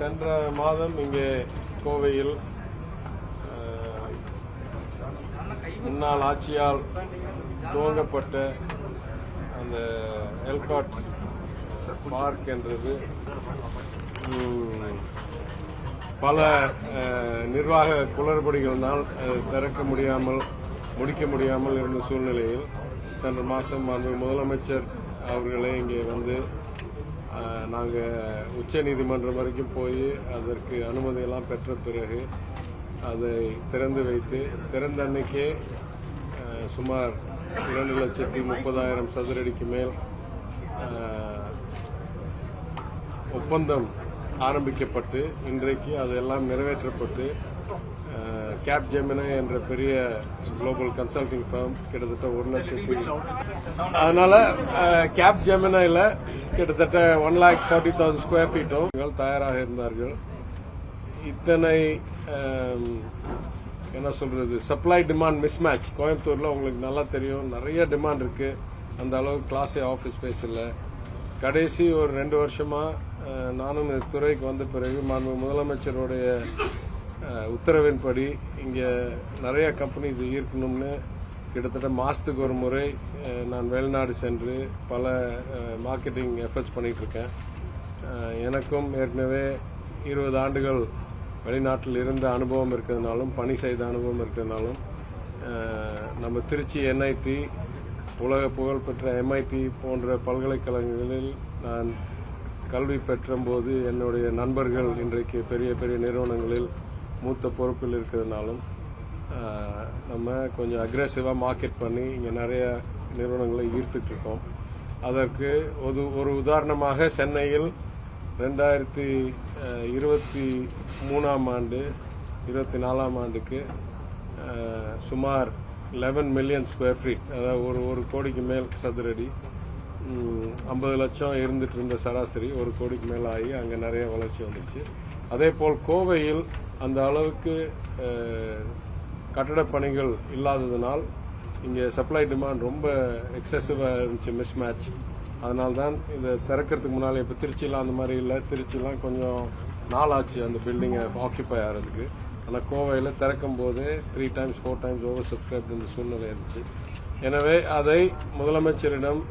சென்ற மாதம் இங்கே கோவையில் முன்னாள் ஆட்சியால் துவங்கப்பட்ட அந்த எல்காட் பார்க் என்றது பல நிர்வாக குளறுபடிகளினால் திறக்க முடியாமல் முடிக்க முடியாமல் இருந்த சூழ்நிலையில் சென்ற மாதம் முதலமைச்சர் அவர்களே இங்கே வந்து நாங்கள் உச்ச நீதிமன்றம் வரைக்கும் போய் அதற்கு அனுமதியெல்லாம் பெற்ற பிறகு அதை திறந்து வைத்து திறந்த அன்னைக்கே சுமார் 2,30,000 சதுரடிக்கு மேல் ஒப்பந்தம் ஆரம்பிக்கப்பட்டு இன்றைக்கு அதெல்லாம் நிறைவேற்றப்பட்டு கேப் ஜெமினா என்ற பெரிய குளோபல் கன்சல்டிங் ஃபர்ம் கிட்டத்தட்ட 1,00,000 அதனால கேப் ஜெமினால கிட்டத்தட்ட 1,40,000 ஸ்கொயர் ஃபீட்டும் தயாராக இருந்தார்கள். இத்தனை என்ன சொல்றது சப்ளை டிமாண்ட் மிஸ்மேட்ச் கோயம்புத்தூர்ல உங்களுக்கு நல்லா தெரியும், நிறைய டிமாண்ட் இருக்கு. அந்த அளவுக்கு கிளாஸ் ஏ ஆஃபீஸ் ஸ்பேஸ் இல்லை. கடைசி ஒரு 2 வருஷமா நானும் துறைக்கு வந்த பிறகு முதலமைச்சருடைய உத்தரவின்படி இங்க நிறைய கம்பெனிஸ் ஈர்க்கணும்னு கிட்டத்தட்ட மாசத்துக்கு ஒரு முறை நான் வெளிநாடு சென்று பல மார்க்கெட்டிங் எஃபர்ட்ஸ் பண்ணிட்டு இருக்கேன். எனக்கும் ஏற்கனவே 20 ஆண்டுகள் வெளிநாட்டில் இருந்த அனுபவம் இருக்கிறதுனாலும் பணி செய்த அனுபவம் இருக்கிறதுனாலும் நம்ம திருச்சி NIT உலக புகழ்பெற்ற MIT போன்ற பல்கலைக்கழகங்களில் நான் கல்வி பெற்றபோது என்னுடைய நண்பர்கள் இன்றைக்கு பெரிய பெரிய நிறுவனங்களில் மூத்த பொறுப்பில் இருக்கிறதுனாலும் நம்ம கொஞ்சம் அக்ரெசிவாக மார்க்கெட் பண்ணி இங்கே நிறைய நிறுவனங்களை ஈர்த்துட்டு இருக்கோம். அதற்கு ஒரு உதாரணமாக சென்னையில் 2023ஆம் ஆண்டு 24ஆம் ஆண்டுக்கு சுமார் 11 மில்லியன் ஸ்கொயர் ஃபீட், அதாவது ஒரு கோடிக்கு மேல் சதுரடி, 50 லட்சம் இருந்துட்டு இருந்த சராசரி 1 கோடிக்கு மேல் ஆகி அங்கே நிறைய வளர்ச்சி வந்துருச்சு. அதே போல் கோவையில் அந்த அளவுக்கு கட்டட பணிகள் இல்லாததுனால் இங்கே சப்ளை டிமாண்ட் ரொம்ப எக்ஸசிவாக இருந்துச்சு, மிஸ்மேட்ச். அதனால்தான் இதை திறக்கிறதுக்கு முன்னால் இப்போ திருச்சியெலாம் அந்த மாதிரி இல்லை. திருச்சியெலாம் கொஞ்சம் நாளாச்சு அந்த பில்டிங்கை ஆக்கியபை ஆகிறதுக்கு. ஆனால் கோவையில் திறக்கும் போதே 3 times 4 times ஓவர் சப்ஸ்கிரைப் இந்த சூழ்நிலை இருந்துச்சு. எனவே அதை முதலமைச்சரிடம்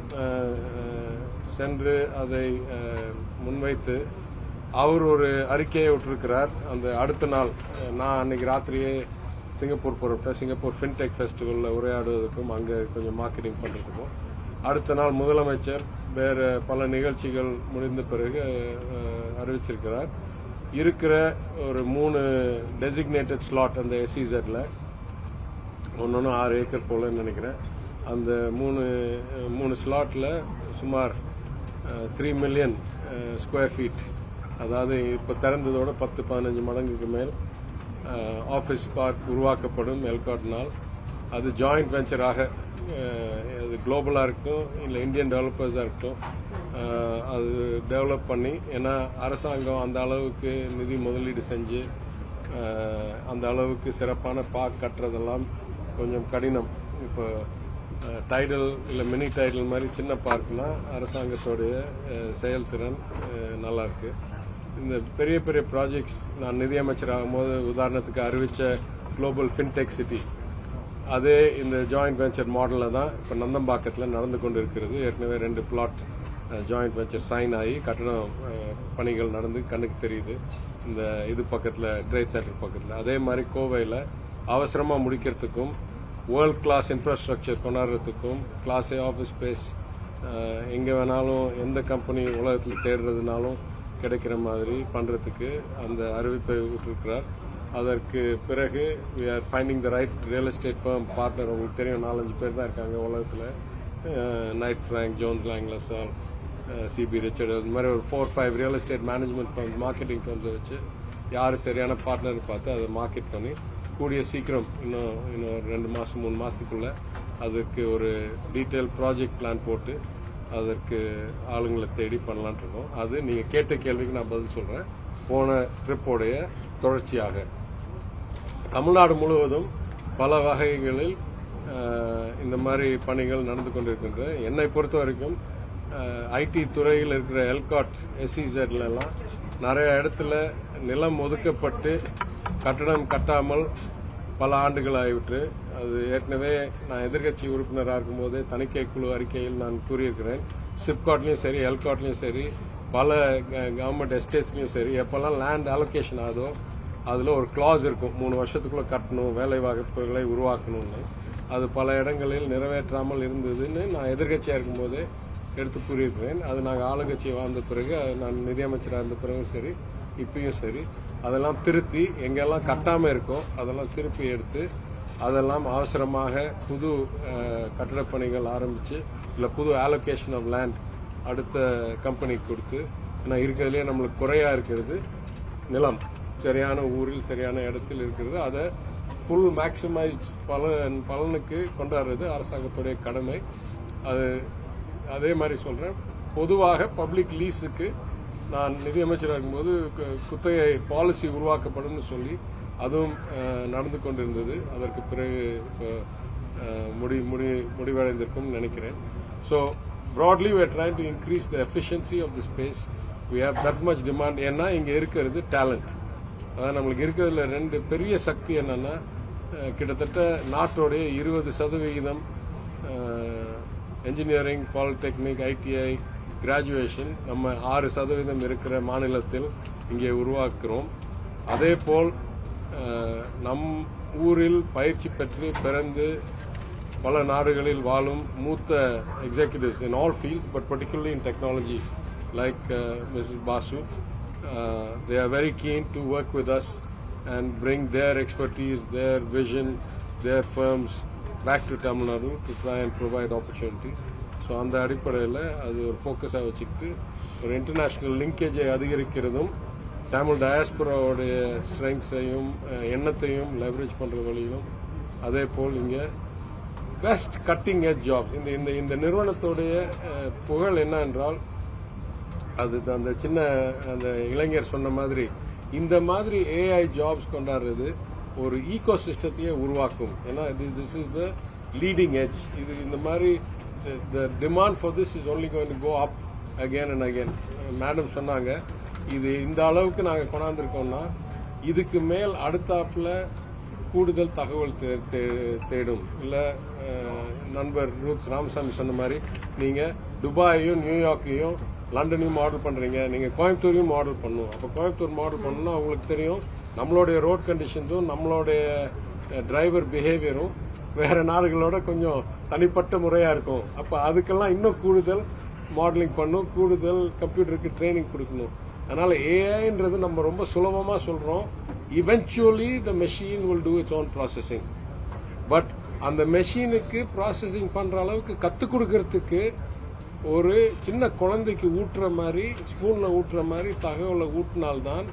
சென்று அதை முன்வைத்து அவர் ஒரு அறிக்கையை விட்டிருக்கிறார். அந்த அடுத்த நாள் நான் அன்னைக்கு ராத்திரியே சிங்கப்பூர் புறப்பட்டேன். சிங்கப்பூர் ஃபின்டெக் ஃபெஸ்டிவலில் உரையாடுவதற்கும் அங்கே கொஞ்சம் மார்க்கெட்டிங் பண்ணுறதுக்கும். அடுத்த நாள் முதலமைச்சர் வேறு பல நிகழ்ச்சிகள் முடிந்த பிறகு அறிவிச்சிருக்கிறார். இருக்கிற ஒரு 3 டெசிக்னேட்டட் ஸ்லாட் அந்த SEZல ஒன்று 6 ஏக்கர் போலன்னு நினைக்கிறேன். அந்த 3 ஸ்லாட்டில் சுமார் 3 மில்லியன் ஸ்கொயர் ஃபீட், அதாவது இப்போ திறந்ததோட 10-15 மடங்குக்கு மேல் ஆஃபீஸ் பார்க் உருவாக்கப்படும் எல்காட்னால். அது ஜாயிண்ட் வெஞ்சராக அது குளோபலாக இருக்கும் இல்லை இந்தியன் டெவலப்பர்ஸாக இருக்கட்டும், அது டெவலப் பண்ணி, ஏன்னா அரசாங்கம் அந்த அளவுக்கு நிதி முதலீடு செஞ்சு அந்த அளவுக்கு சிறப்பான பார்க் கட்டுறதெல்லாம் கொஞ்சம் கடினம். இப்போ டைடல் இல்லை மினி டைடல் மாதிரி சின்ன பார்க்னா அரசாங்கத்தோடைய செயல்திறன் நல்லாயிருக்கு. இந்த பெரிய பெரிய ப்ராஜெக்ட்ஸ் நான் நிதியமைச்சர் ஆகும்போது உதாரணத்துக்கு அறிவித்த குளோபல் ஃபின்டெக் சிட்டி, அதே இந்த ஜாயிண்ட் வெஞ்சர் மாடலில் தான் இப்போ நந்தம்பாக்கத்தில் நடந்து கொண்டு இருக்கிறது. ஏற்கனவே 2 பிளாட் ஜாயிண்ட் வெஞ்சர் சைன் ஆகி கட்டணம் பணிகள் நடந்து கண்ணுக்கு தெரியுது இந்த இது பக்கத்தில் ட்ரேட் சென்டர் பக்கத்தில். அதே மாதிரி கோவையில் அவசரமாக முடிக்கிறதுக்கும் வேர்ல்ட் கிளாஸ் இன்ஃப்ராஸ்ட்ரக்சர் கொண்டாடுறதுக்கும் கிளாஸ் ஏ ஆஃபீஸ் ஸ்பேஸ் எங்கே வேணாலும் எந்த கம்பெனி உலகத்தில் தேடுறதுனாலும் கிடைக்கிற மாதிரி பண்ணுறதுக்கு அந்த அறிவிப்பை விட்டிருக்கிறார். அதற்கு பிறகு we are finding the right real estate firm partner. உங்களுக்கு தெரியும் 4-5 பேர் தான் இருக்காங்க உலகத்தில். Knight Frank, Jones Lang LaSalle, CB Richard, அது மாதிரி ஒரு 4-5 real estate management firms, marketing ஃபர்ம்ஸை வச்சு யார் சரியான பார்ட்னர் பார்த்து அதை மார்க்கெட் பண்ணி கூடிய சீக்கிரம் இன்னும் 2 மாதம் 3 மாதத்துக்குள்ள அதுக்கு ஒரு டீட்டெயில் ப்ராஜெக்ட் பிளான் போட்டு அதற்கு ஆளுங்களை தேடி பண்ணலான் இருக்கோம். அது நீங்கள் கேட்ட கேள்விக்கு நான் பதில் சொல்கிறேன். போன ட்ரிப்போடைய தொடர்ச்சியாக தமிழ்நாடு முழுவதும் பல வகைகளில் இந்த மாதிரி பணிகள் நடந்து கொண்டிருக்கின்ற. என்னை பொறுத்த வரைக்கும் ஐடி துறையில் இருக்கிற எல்காட் SEZலாம் நிறைய இடத்துல நிலம் ஒதுக்கப்பட்டு கட்டடம் கட்டாமல் பல ஆண்டுகள் ஆகிவிட்டு. அது ஏற்கனவே நான் எதிர்க்கட்சி உறுப்பினராக இருக்கும்போது தணிக்கை குழு அறிக்கையில் நான் கூறியிருக்கிறேன். சிப்காட்லையும் சரி, எல்காட்லையும் சரி, பல கவர்மெண்ட் எஸ்டேட்ஸ்லையும் சரி, எப்பெல்லாம் லேண்ட் அலோகேஷன் ஆகுதோ அதில் ஒரு கிளாஸ் இருக்கும், 3 வருஷத்துக்குள்ளே கட்டணும், வேலை வாய்ப்புகளை உருவாக்கணும்னு. அது பல இடங்களில் நிறைவேற்றாமல் இருந்ததுன்னு நான் எதிர்க்கட்சியாக இருக்கும்போதே எடுத்து கூறியிருக்கிறேன். அது நாங்கள் ஆளுங்கட்சியை வாழ்ந்த பிறகு, நான் நிதியமைச்சராக இருந்த பிறகும் சரி, இப்பயும் சரி, அதெல்லாம் திருத்தி எங்கெல்லாம் கட்டாமல் இருக்கோ அதெல்லாம் திருப்பி எடுத்து அதெல்லாம் அவசரமாக புது கட்டடப் பணிகள் ஆரம்பித்து இல்லை புது அலோகேஷன் ஆஃப் லேண்ட் அடுத்த கம்பெனிக்கு கொடுத்து. ஏன்னா இருக்கிறதுலே நம்மளுக்கு குறையாக இருக்கிறது நிலம், சரியான ஊரில் சரியான இடத்தில் இருக்கிறது. அதை ஃபுல் மேக்சிமைஸ்ட் பலனுக்கு கொண்டாடுறது அரசாங்கத்துடைய கடமை. அது அதே மாதிரி சொல்கிறேன், பொதுவாக பப்ளிக் லீஸுக்கு நான் நிதியமைச்சராக இருக்கும்போது குத்தகை பாலிசி உருவாக்கப்படும் சொல்லி அதுவும் நடந்து கொண்டிருந்தது. அதற்கு பிறகு முடிவடைந்திருக்கும் நினைக்கிறேன். So broadly we are trying to increase the efficiency of the space. We have that much demand. ஏன்னா இங்கே இருக்கிறது டேலண்ட். அதான் நம்மளுக்கு இருக்கிறதுல 2 பெரிய சக்தி என்னன்னா, கிட்டத்தட்ட நாட்டோடைய 20% என்ஜினியரிங், பாலிடெக்னிக், ஐடிஐ கிராஜுவேஷன் நம்ம 6% இருக்கிற மாநிலத்தில் இங்கே உருவாக்குறோம். அதேபோல் நம் ஊரில் பயிற்சி பெற்று பிறந்து பல நாடுகளில் வாழும் மூத்த executives in all fields, but particularly in technology, like Mrs. Basu, they are very keen to work with us and bring their expertise, their vision, their firms back to Tamil Nadu to try and provide opportunities. So அந்த அடிப்படையில் அது ஒரு ஃபோக்கஸாக வச்சுக்கிட்டு ஒரு international லிங்கேஜை அதிகரிக்கிறதும் Tamil டயாஸ்பராவுடைய ஸ்ட்ரெங்ஸையும் எண்ணத்தையும் leverage பண்ணுற வழியிலும், அதே போல் இங்கே பெஸ்ட் கட்டிங் எட்ஜ் ஜாப்ஸ். இந்த நிறுவனத்துடைய புகழ் என்ன என்றால், அது அந்த சின்ன அந்த இளைஞர் சொன்ன மாதிரி இந்த மாதிரி ஏஐ ஜாப்ஸ் கொண்டாடுறது ஒரு ஈகோ சிஸ்டத்தையே உருவாக்கும். ஏன்னா this is the leading edge. இது இந்த மாதிரி the demand for this is only going to go up again and again. Madam சொன்னாங்க, இது இந்த அளவுக்கு நாங்கள் கொண்டாந்துருக்கோம்னா இதுக்கு மேல் அடுத்தாப்புல கூடுதல் தகவல் தேடும். இல்லை நண்பர் ரூத் ராமசாமி சொன்ன மாதிரி நீங்கள் துபாயையும் நியூயார்க்கையும் லண்டனையும் மாடல் பண்ணுறீங்க, நீங்கள் கோயம்புத்தூரையும் மாடல் பண்ணணும். அப்போ கோயம்புத்தூர் மாடல் பண்ணணும்னா அவங்களுக்கு தெரியும் நம்மளுடைய ரோட் கண்டிஷன்ஸும் நம்மளுடைய டிரைவர் பிஹேவியரும் வேறு நாடுகளோட கொஞ்சம் தனிப்பட்ட முறையாக இருக்கும். அப்போ அதுக்கெல்லாம் இன்னும் கூடுதல் மாடலிங் பண்ணும், கூடுதல் கம்ப்யூட்டருக்கு ட்ரைனிங் கொடுக்கணும். அதனால் ஏஐன்றது நம்ம ரொம்ப சுலபமாக சொல்கிறோம். Eventually the machine will do its own processing. But அந்த மெஷினுக்கு ப்ராசஸிங் பண்ணுற அளவுக்கு கற்றுக் கொடுக்கறதுக்கு ஒரு சின்ன குழந்தைக்கு ஊட்டுற மாதிரி, ஸ்பூனில் ஊட்டுற மாதிரி தகவலை ஊட்டினால்தான்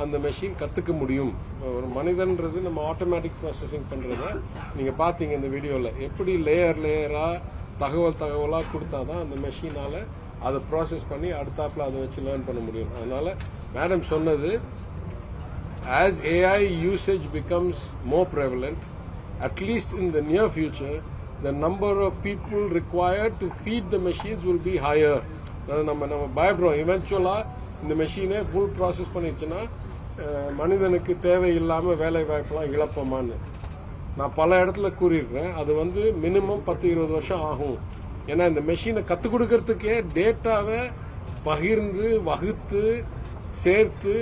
அந்த மெஷின் கற்றுக்க முடியும். ஒரு மனிதன்றது நம்ம ஆட்டோமேட்டிக் ப்ராசஸிங் பண்ணுறத நீங்கள் பார்த்தீங்க இந்த வீடியோவில், எப்படி லேயராக தகவலாக கொடுத்தா தான் அந்த மெஷினால் அதை ப்ராசஸ் பண்ணி அடுத்தாப்பில் அதை வச்சு லேர்ன் பண்ண முடியும். அதனால் மேடம் சொன்னது, as AI usage becomes more prevalent, at least in the near future, the number of people required to feed the machines will be higher. அதாவது நம்ம பயப்படுறோம், இவென்ச்சுவலாக இந்த மெஷினே ஃபுல் ப்ராசஸ் பண்ணிடுச்சுன்னா மனிதனுக்கு தேவையில்லாமல் வேலை வாய்ப்பெல்லாம் இழப்போமான்னு. நான் பல இடத்துல கூறியிருக்கிறேன், அது மினிமம் 10-20 வருஷம் ஆகும். ஏன்னா இந்த மெஷினை கற்றுக் கொடுக்கறதுக்கே டேட்டாவை பகிர்ந்து வகுத்து சேர்த்து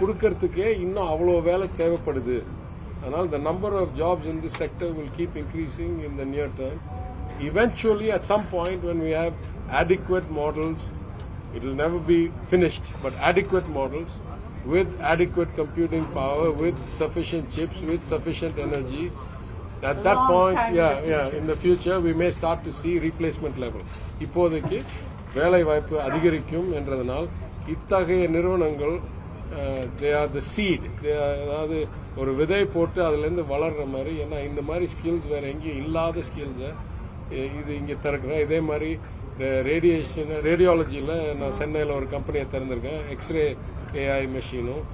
கொடுக்கறதுக்கே இன்னும் அவ்வளோ வேலை தேவைப்படுது. அதனால் the number of jobs in this sector will keep increasing in the near term. Eventually, at some point, when we have adequate models, it will never be finished, but adequate models with adequate computing power, with sufficient chips, with sufficient energy. At that point, in the future, we may start to see replacement level. இப்போதைக்கு வேலை வாய்ப்பு அதிகரிக்கும் என்றதனால் இத்தகைய நிறுவனங்கள் they are the seed. அதாவது ஒரு விதை போட்டு அதுலேருந்து வளர்ற மாதிரி. ஏன்னா இந்த மாதிரி ஸ்கில்ஸ் வேற எங்கேயும் இல்லாத ஸ்கில்ஸை இது இங்கே திறக்கிறேன். இதே மாதிரி ரேடியாலஜியில் நான் சென்னையில் ஒரு கம்பெனியை திறந்திருக்கேன், எக்ஸ்ரே AI மெஷினும்,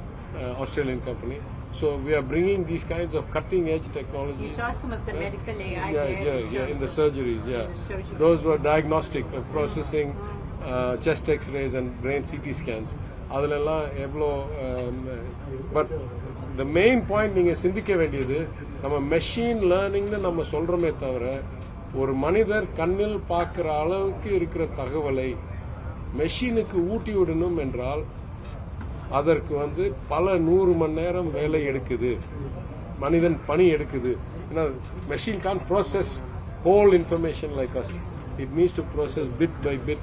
Australian company. So we are bringing these kinds of cutting edge technologies. You saw some of the medical AI in the surgeries, Those were diagnostic, processing chest X-rays and brain CT scans. அதுலெல்லாம் எவ்வளோ. But the main point நீங்கள் சிந்திக்க வேண்டியது, நம்ம machine லேர்னிங்னு நம்ம சொல்கிறோமே தவிர ஒரு மனிதர் கண்ணில் பார்க்குற அளவுக்கு இருக்கிற தகவலை மெஷினுக்கு ஊட்டி விடணும் என்றால் அதற்கு வந்து பல 100 மணி நேரம் வேலை எடுக்குது, மனிதன் பணி எடுக்குது. ஏன்னா machine can process whole information like us. It needs to process bit by bit,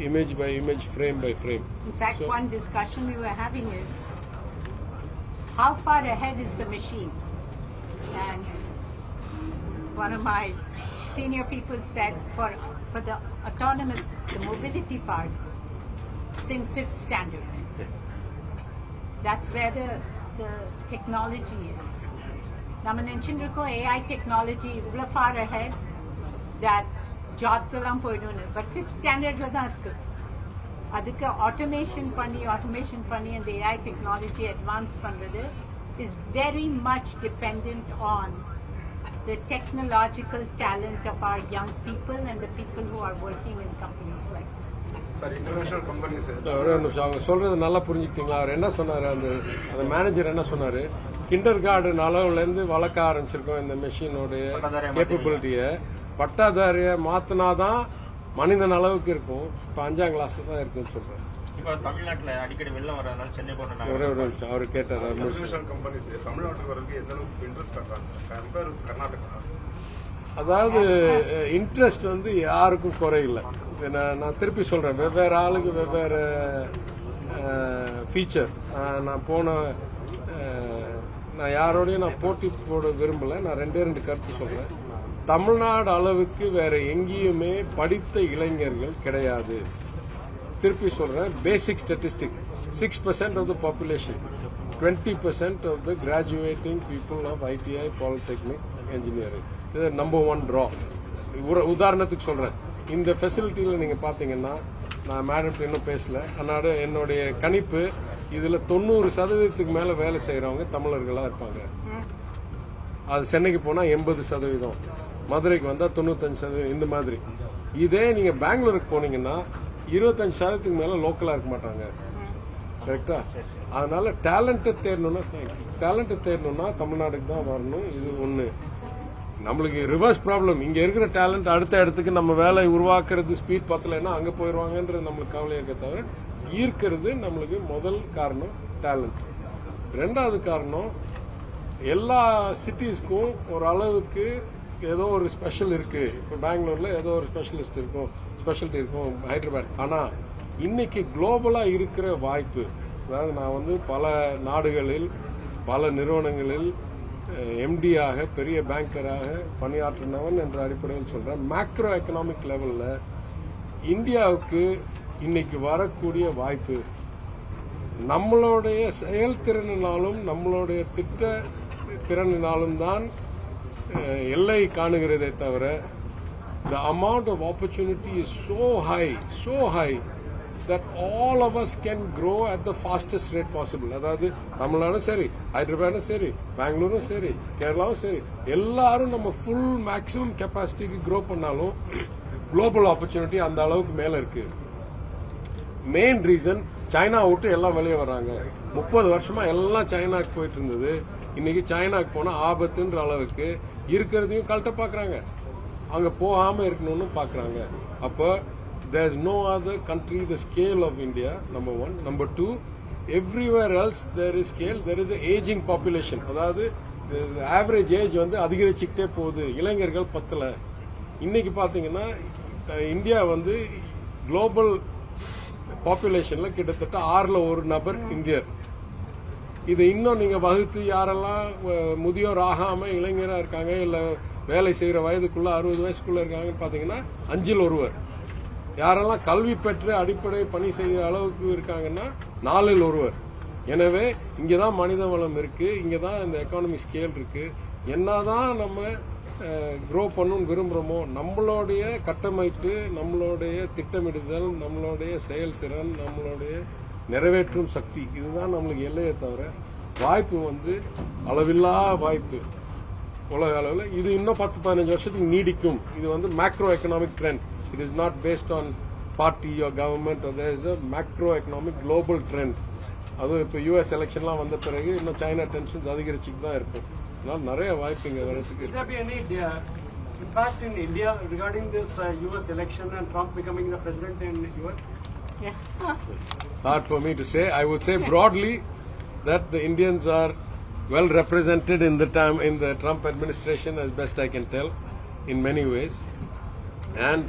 image by image, frame by frame. In fact, one discussion we were having is how far ahead is the machine? And one of my senior people said for the autonomous, the mobility part, it's in 5th standard. That's where the technology is. நம்ம நினைச்சுட்டு இருக்கோம் AI technology இவ்வளோ far ahead that jobs எல்லாம் போயிடும்னு. But 5th ஸ்டாண்டர்ட்ல தான் இருக்கு. அதுக்கு automation பண்ணி அந்த AI technology advance பண்றது is very much dependent on the technological talent of our young people and the people who are working in companies like this. Sir, international companies ஒரே நிமிஷம், அவங்க சொல்றது நல்லா புரிஞ்சுக்கிட்டீங்களா? அவர் என்ன சொன்னாரு, அந்த மேனேஜர் என்ன சொன்னாரு, கிண்டர் கார்டன் அளவுலேருந்து வளர்க்க ஆரம்பிச்சிருக்கோம் இந்த மெஷினோடைய கேப்பபிலிட்டியை. பட்டாதாரிய மாத்தினாதான் மனிதன் அளவுக்கு இருக்கும். இப்போ 5ஆம் கிளாஸ்ல தான் இருக்குன்னு சொல்றேன். இப்போ தமிழ்நாட்டில் அடிக்கடி வெள்ளம் வரதுனால சென்னை போன்ற ஒரே ஒரு நிமிஷம், அவர் கேட்டார். இன்டர்நேஷனல் கம்பெனிஸ் தமிழ்நாட்டுக்கு வரதுக்கு எந்த அளவுக்கு இன்ட்ரெஸ்ட் காட்டுறாங்க கர்நாடகா? அதாவது இன்ட்ரெஸ்ட் வந்து யாருக்கும் குறையில்லை. நான் திருப்பி சொல்றேன், வெவ்வேறு ஆளுக்கு வெவ்வேறு ஃபீச்சர். நான் யாரோடையும் நான் போட்டி போட விரும்பல. நான் 2 கருத்து சொல்றேன். தமிழ்நாடு அளவுக்கு வேற எங்கேயுமே படித்த இளைஞர்கள் கிடையாது. திருப்பி சொல்றேன், basic statistic 6% of the population, 20% of the graduating people of ITI, polytechnic, engineering. இது நம்பர் 1 ட்ரா. உதாரணத்துக்கு சொல்றேன், இந்த ஃபெசிலிட்டியில் நீங்க பாத்தீங்கன்னா, நான் மேடம் இன்னும் பேசல, அதனால என்னுடைய கணிப்பு இதுல 90% மேல வேலை செய்யறவங்க தமிழர்களா இருப்பாங்க. அது சென்னைக்கு போனா 80%, மதுரைக்கு வந்தா 95%, இந்த மாதிரி. இதே நீங்க பெங்களூருக்கு போனீங்கன்னா 25% மேல லோக்கலா இருக்க மாட்டாங்க. கரெக்டா? அதனால டேலண்ட்டை தேடணும்னா தமிழ்நாடுக்கு தான் வரணும். இது ஒண்ணு. நம்மளுக்கு ரிவர்ஸ் ப்ராப்ளம், இங்க இருக்கிற டேலண்ட் அடுத்த இடத்துக்கு நம்ம வேலை உருவாக்குறது ஸ்பீட் பத்தலைன்னா அங்க போயிடுவாங்கன்றது நம்மளுக்கு கவலை இருக்க தவிர, ஈர்க்கிறது நம்மளுக்கு முதல் காரணம் டேலண்ட். 2வது காரணம், எல்லா சிட்டிஸ்க்கும் ஒரு அளவுக்கு ஏதோ ஒரு ஸ்பெஷல் இருக்கு. இப்போ பெங்களூர்ல ஏதோ ஒரு ஸ்பெஷாலிட்டி இருக்கும், ஹைதராபாத். ஆனா இன்னைக்கு குளோபலா இருக்கிற வாய்ப்பு, அதாவது நான் வந்து பல நாடுகளில் பல நிறுவனங்களில் MD-ஆக பெரிய பேங்கராக பணியாற்றினவன் என்ற அடிப்படையில் சொல்றேன். மேக்ரோ எக்கனாமிக் லெவல்ல இந்தியாவுக்கு இன்னைக்கு வரக்கூடிய வாய்ப்பு நம்மளுடைய செயல்திறனினாலும் நம்மளுடைய திட்ட திறனினாலும் தான் எல்லை காணுகிறதே தவிர, the amount of opportunity is so high that all of us can grow at the fastest rate possible. அதாவது தமிழ்நாடும் சரி, ஹைதராபாடும் சரி, பெங்களூரும் சரி, கேரளாவும் சரி, எல்லாரும் நம்ம ஃபுல் மேக்ஸிமம் கெப்பாசிட்டிக்கு க்ரோ பண்ணாலும் குளோபல் ஆப்பர்ச்சுனிட்டி அந்த அளவுக்கு மேல இருக்கு. மெயின் ரீசன், சைனா விட்டு எல்லாம் வெளியே வர்றாங்க. 30 வருஷமா எல்லாம் சைனாக்கு போயிட்டு இருந்தது. இன்னைக்கு சைனாக்கு போனா ஆபத்துன்ற அளவுக்கு இருக்கிறதையும் கழட்ட பாக்குறாங்க, அங்க போகாம இருக்கணும்னு பாக்குறாங்க. அப்போ there is no other country the scale of India, number 1. Number 2, everywhere else there is scale, there is an aging population. அதாவது ஆவரேஜ் ஏஜ் வந்து அதிகரிச்சுக்கிட்டே போகுது, இளைஞர்கள் பத்தல. இன்னைக்கு பாத்தீங்கன்னா இந்தியா வந்து குளோபல் பாப்புலேஷன்ல கிட்டத்தட்ட 6ல் 1 நபர் இந்தியர். இதை இன்னும் நீங்க வகுத்து யாரெல்லாம் முதியோர் ஆகாம இளைஞரா இருக்காங்க, இல்ல வேலை செய்யற வயதுக்குள்ள 60 வயசுக்குள்ள இருக்காங்கன்னு பாத்தீங்கன்னா 5ல் 1. யாரெல்லாம் கல்வி பெற்று அடிப்படை பணி செய்கிற அளவுக்கு இருக்காங்கன்னா 4ல் 1. எனவே இங்கதான் மனித வளம் இருக்கு, இங்கதான் இந்த எக்கானமிக் ஸ்கேல் இருக்கு. என்னதான் நம்ம க்ரோ பண்ணணும்னு விரும்புறோமோ, நம்மளுடைய கட்டமைப்பு, நம்மளுடைய திட்டமிடுதல், நம்மளுடைய செயல்திறன், நம்மளுடைய நிறைவேற்றும் சக்தி, இதுதான் நம்மளுக்கு எல்லையே தவிர வாய்ப்பு வந்து அளவில்லா வாய்ப்பு உலக அளவில். இது இன்னும் 10-15 வருஷத்துக்கு நீடிக்கும். இது வந்து macro economic trend. It is not based on party or government, or there is a macroeconomic global trend. அதுவும் இப்போ யூஎஸ் எலெக்ஷன்லாம் வந்த பிறகு இன்னும் சைனா டென்ஷன்ஸ் அதிகரிச்சுட்டு தான் இருக்கும். அதனால நிறைய வாய்ப்பு இங்கே வரதுக்கு Will there be any impact in India regarding this US election and Trump becoming the president in US? Yeah. It's hard for me to say. I would say broadly that the Indians are well represented in the Trump administration, as best I can tell, in many ways. And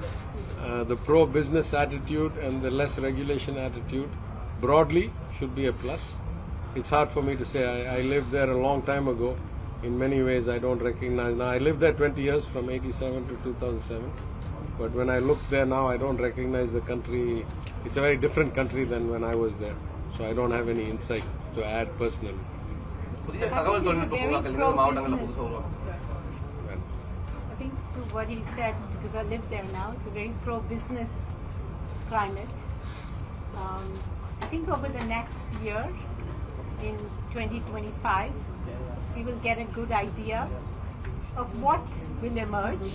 the pro-business attitude and the less regulation attitude broadly should be a plus. It's hard for me to say. I lived there a long time ago. In many ways, I don't recognize. Now, I lived there 20 years, from 87 to 2007. But when I look there now, I don't recognize the country. It's a very different country than when I was there. So I don't have any insight to add personally. புதிய I தகவல் think he's a தொழில்நுட்ப very பூங்காக்கள் இந்த மாவட்டங்களில் pro-business. புதுசாக உருவாக்கும். Well, I think through what he said, because I live there now, it's a very pro-business climate. I think over the next year, in 2025, we will get a good idea of what will emerge.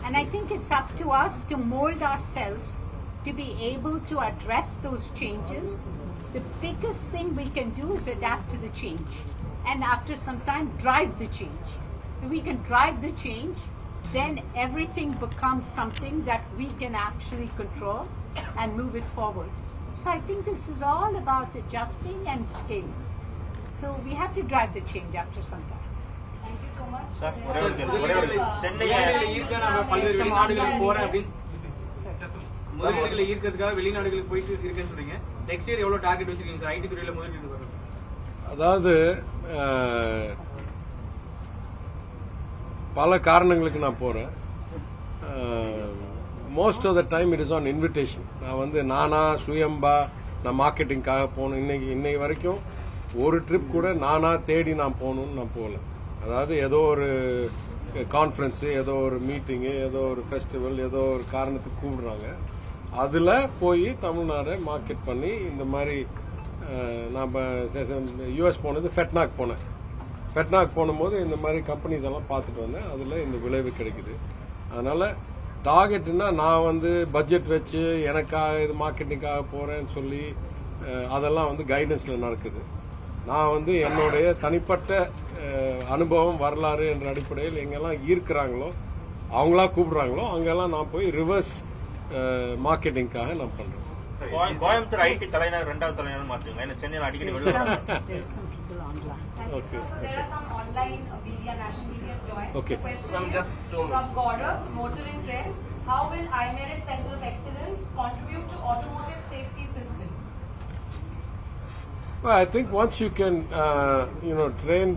And I think it's up to us to mold ourselves to be able to address those changes. The biggest thing we can do is adapt to the change. And after some time, drive the change. If we can drive the change, then everything becomes something that we can actually control and move it forward. So I think this is all about adjusting and scaling. So we have to drive the change after some time. Thank you so much. Sir ஒரே ஒரு கேள்வி, ஒரே ஒரு சென்னையில முதலீடுகளை ஈர்க்க நான் பல்வேறு வெளிநாடுகளுக்கு போறேன் அப்படின்னு Sorry. முதலீடுகளை ஈர்க்கிறதுக்காக வெளிநாடுகளுக்கு போயிட்டு இருக்கேன்னு சொல்றீங்க. நெக்ஸ்ட் இயர் எவ்வளவு டார்கெட் வச்சிருக்கீங்க சார் ஐடி துறையில முதலீடு வரும்? அதாவது பல காரணங்களுக்கு நான் போறேன். Most of the time it is an invitation. நான் வந்து நானா சுயம்பா நான் மார்க்கெட்டிங்காக போகணும். இன்னைக்கு வரைக்கும் ஒரு ட்ரிப் கூட நானா தேடி நான் போகணும்னு நான் போகல. அதாவது ஏதோ ஒரு கான்ஃபரன்ஸு, ஏதோ ஒரு மீட்டிங்கு, ஏதோ ஒரு ஃபெஸ்டிவல், ஏதோ ஒரு காரணத்துக்கு கூப்பிடுறாங்க. அதில் போய் தமிழ்நாடை மார்க்கெட் பண்ணி இந்த மாதிரி நான் யூஎஸ் போனது ஃபெட்னாக் போனேன். ஃபெட்னாக் போனும்போது இந்த மாதிரி கம்பெனிஸ் எல்லாம் பார்த்துட்டு வந்தேன். அதில் இந்த விளைவு கிடைக்குது. அதனால் டார்கெட்னா நான் வந்து பட்ஜெட் வச்சு எனக்காக இது மார்க்கெட்டிங்காக போகிறேன்னு சொல்லி அதெல்லாம் வந்து கைடன்ஸில் நடக்குது. நான் வந்து என்னுடைய தனிப்பட்ட அனுபவம் வரலாறு என்ற அடிப்படையில் எங்கெல்லாம் ஈர்க்கிறாங்களோ அவங்களா கூப்பிடுறாங்களோ அங்கெல்லாம் நான் போய் ரிவர்ஸ் மார்க்கெட்டிங்காக நான் பண்றேன். கோயம்புத்தூர் ஐடி தலைநகர் 2வது தலைநகர் மாற்றுங்க. ஏன்னா சென்னையில் அடிக்கடி வெளில வராங்க. There's some people online. Thank you, Okay, sir. So there are some online media, national media has joined. Okay. The question From is just 2 minutes. from Gaurav, Motoring Trends. How will iMerit Center of Excellence contribute to automotive safety systems? Well, I think once you can, train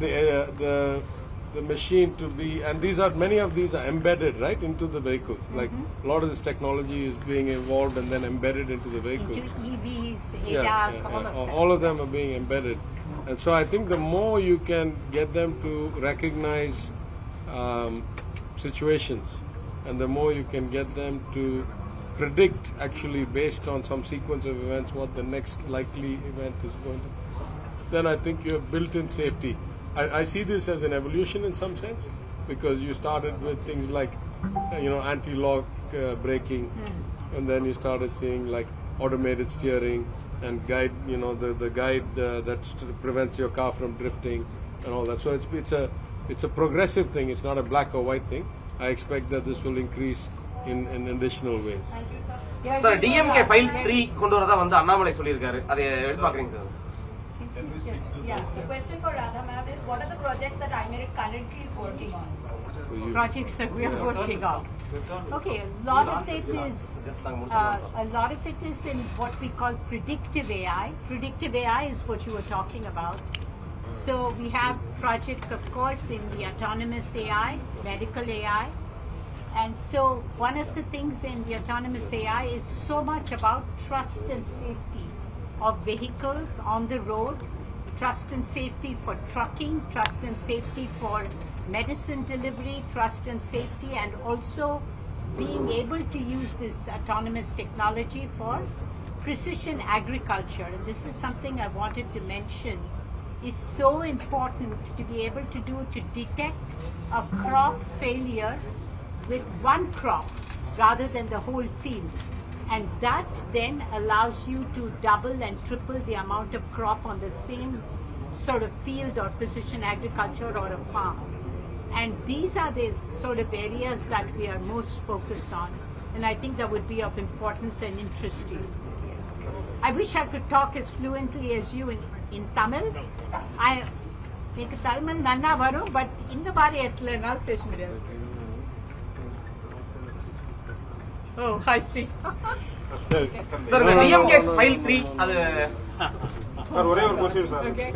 the machine to be, and many of these are embedded right into the vehicles. Like a lot of this technology is being evolved and then embedded into the vehicles. Into EVs, ADAS, all of that. All of them are being embedded, and so I think the more you can get them to recognize situations, and the more you can get them to predict actually based on some sequence of events what the next likely event is going to be, then I think you have built-in safety. I see this as an evolution in some sense, because you started with things like anti-lock braking, and then you started seeing like automated steering and guide, the guide that prevents your car from drifting and all that. So it's a progressive thing. It's not a black or white thing. I expect that this will increase in additional ways. Thank you, sir. Sir DMK files 3 கொண்டு வரதா வந்து அண்ணாமலை சொல்லியிருக்காரு. அதை எடுத்து பாக்குறீங்க sir? Yeah. The question for Radha ma'am is, what are the projects that iMerit currently is working on? So you- Projects that we are working on. Okay, a lot of it is in what we call predictive AI. Predictive AI is what you were talking about. So we have projects, of course, in the autonomous AI, medical AI. And so one of the things in the autonomous AI is so much about trust and safety of vehicles on the road, trust and safety for trucking, trust and safety for medicine delivery, trust and safety, and also being able to use this autonomous technology for precision agriculture. And this is something I wanted to mention is so important to be able to do, to detect a crop failure with one crop rather than the whole field, And that then allows you to double and triple the amount of crop on the same sort of field or precision agriculture or a farm. And these are the sort of areas that we are most focused on. And I think that would be of importance and interest to you. I wish I could talk as fluently as you in Tamil. எனக்கு தமிழ் நன்னா வரும், but இந்த மாதிரி இடத்துல என்னால் பேச முடியாது. Oh, I see. Sir இந்த டிஎம்கே ஃபைல் 3 அது சார் ஒரே ஒரு கொஸ்டின் சார். Okay.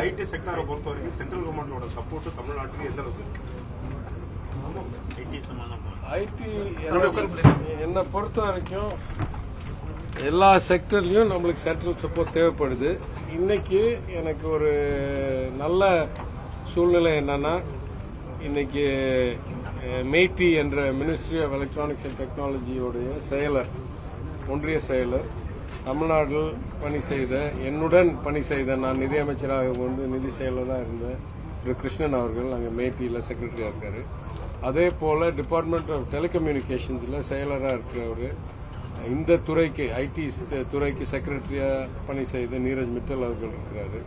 ஐடி செக்டாரை பொறுத்த வரைக்கும் சென்ட்ரல் கவர்மெண்டோட சப்போர்ட் தமிழ்நாட்டுக்கு எந்த அளவுக்கு? ஐடி என்னை பொறுத்த வரைக்கும் எல்லா செக்டர்லயும் நம்மளுக்கு சென்ட்ரல் சப்போர்ட் தேவைப்படுது. இன்னைக்கு எனக்கு ஒரு நல்ல சூழ்நிலை என்னன்னா, இன்னைக்கு மெய்டி என்ற மினிஸ்ட்ரி ஆஃப் எலக்ட்ரானிக்ஸ் அண்ட் டெக்னாலஜியோடைய செயலர், ஒன்றிய செயலர், தமிழ்நாட்டில் பணி செய்த, என்னுடன் பணி செய்த, நான் நிதியமைச்சராக வந்து நிதி செயலராக இருந்த திரு கிருஷ்ணன் அவர்கள் அங்கே மெய்டியில் செக்ரட்டரியா இருக்காரு. அதே போல டிபார்ட்மெண்ட் ஆஃப் டெலிகம்யூனிகேஷன்ஸ்ல செயலராக இருக்கிறவர், இந்த துறைக்கு ஐடி துறைக்கு செக்ரட்டரியா பணி செய்த நீரஜ் மிட்டல் அவர்கள் இருக்கிறாரு.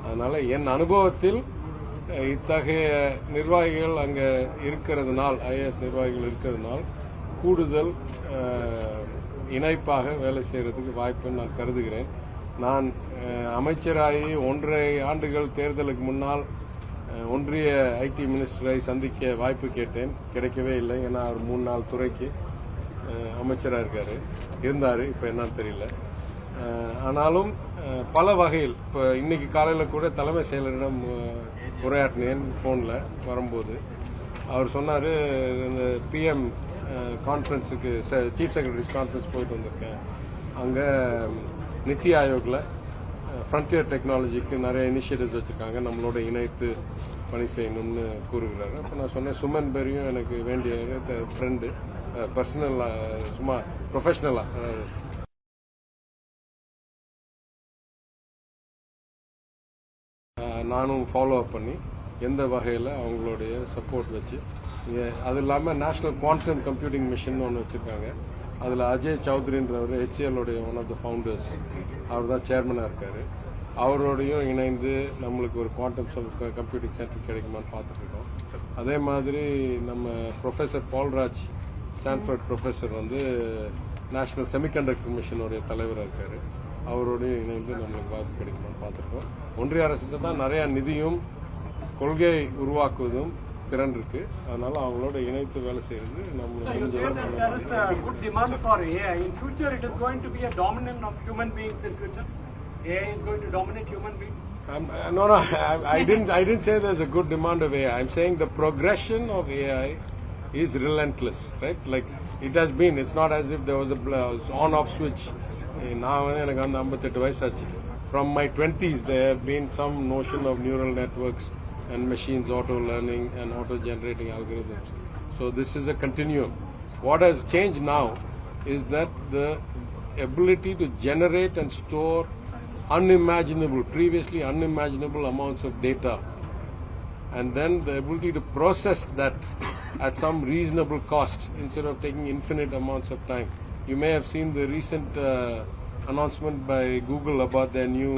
அதனால என் அனுபவத்தில் இத்தகைய நிர்வாகிகள் அங்க இருக்கிறதுனால், ஐஏஎஸ் நிர்வாகிகள் இருக்கிறதுனால் கூடுதல் இணைப்பாக வேலை செய்யறதுக்கு வாய்ப்புன்னு நான் கருதுகிறேன். நான் அமைச்சராகி 1.5 ஆண்டுகள் தேர்தலுக்கு முன்னால் ஒன்றிய ஐடி மினிஸ்டரை சந்திக்க வாய்ப்பு கேட்டேன், கிடைக்கவே இல்லை. ஏன்னா அவர் 3-4 துறைக்கு அமைச்சராக இருந்தாரு, இப்ப என்னன்னு தெரியல. ஆனாலும் பல வகையில் இப்போ இன்னைக்கு காலையில் கூட தலைமை செயலரிடம் உரையாற்றினேன் போன்ல வரும்போது. அவர் சொன்னாரு, இந்த பிஎம் கான்ஃபரன்ஸுக்கு சீஃப் செக்ரட்டரிஸ் கான்ஃபரன்ஸ் போயிட்டு வந்திருக்கேன். அங்க நித்தி ஆயோக்ல ஃப்ரண்டியர் டெக்னாலஜிக்கு நிறைய இனிஷியேட்டிவ்ஸ் வச்சிருக்காங்க, நம்மளோட இணைத்து பணி செய்யணும்னு கூறுகிறாரு. அப்போ நான் சொன்னேன், சுமன் பெரியும் எனக்கு வேண்டிய ஃப்ரெண்டு, பர்சனல், சும்மா ப்ரொஃபஷனலா நானும் ஃபாலோ அப் பண்ணி எந்த வகையில் அவங்களுடைய சப்போர்ட் வச்சு, அது இல்லாமல் நேஷனல் குவாண்டம் கம்ப்யூட்டிங் மிஷன் ஒன்று வச்சுருக்காங்க. அதில் அஜய் சௌத்ரின்றவர் ஹெச்ஏஎல்லுடைய ஒன் ஆஃப் த ஃபவுண்டர்ஸ், அவர் தான் சேர்மனாக இருக்கார். அவரோடையும் இணைந்து நம்மளுக்கு ஒரு குவாண்டம் கம்ப்யூட்டிங் சென்டர் கிடைக்குமான்னு பார்த்துட்ருக்கோம். அதே மாதிரி நம்ம ப்ரொஃபஸர் பால்ராஜ், ஸ்டான்ஃபோர்ட் ப்ரொஃபஸர் வந்து நேஷனல் செமிகண்டக்டர் மிஷனுடைய தலைவராக இருக்கார். அவரோடையும் இணைந்து நம்மளுக்கு வாய்ப்பு கிடைக்குமான்னு பார்த்துருக்கோம். ஒன்றிய அரசுக்கு தான் நிறைய நிதியும் கொள்கை உருவாக்குவதும் திறன் இருக்கு. அதனால அவங்களோட இணைத்து வேலை செய்யறது There is a good demand for AI. In future, it is going to be a dominant of human beings in future. AI is going to dominate human beings. No, I didn't say there's a good demand of AI. I'm saying the progression of AI is relentless, right? Like it has been. It's not as if there was a on-off switch. நான் எனக்கு அந்த 58 வயசாச்சு. From my 20s, there have been some notion of neural networks and machines, auto learning and auto generating algorithms. So this is a continuum. What has changed now is that the ability to generate and store previously unimaginable amounts of data, and then the ability to process that at some reasonable cost instead of taking infinite amounts of time. You may have seen the recent announcement by Google about their new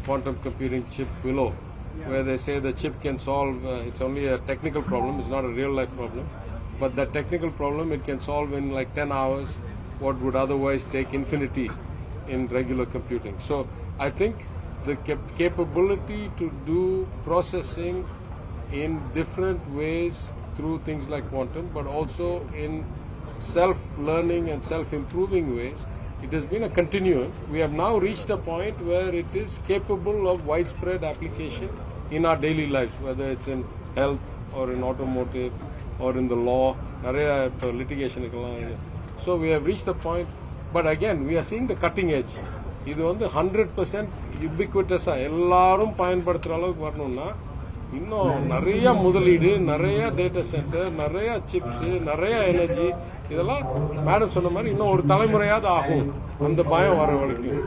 quantum computing chip Willow, where they say the chip can solve, it's only a technical problem, it's not a real life problem, but that technical problem it can solve in like 10 hours what would otherwise take infinity in regular computing. So I think the capability to do processing in different ways through things like quantum, but also in self-learning and self-improving ways, it has been a continuum. We have now reached a point where it is capable of widespread application in our daily lives, whether it's in health or in automotive or in the law, litigation. So we have reached the point, but again, we are seeing the cutting edge. இது வந்து 100% யுபிக்விட்டஸா எல்லாரும் பயன்படுத்துற அளவுக்கு வரணும்னா இன்னும் நிறைய முதலீடு, நிறைய டேட்டா சென்டர், நிறைய சிப்ஸ், நிறைய எனர்ஜி, இதெல்லாம் மேடம் சொன்ன மாதிரி இன்னும் ஒரு தலைமுறையாவது ஆகும். அந்த பயம் வர வரைக்கும்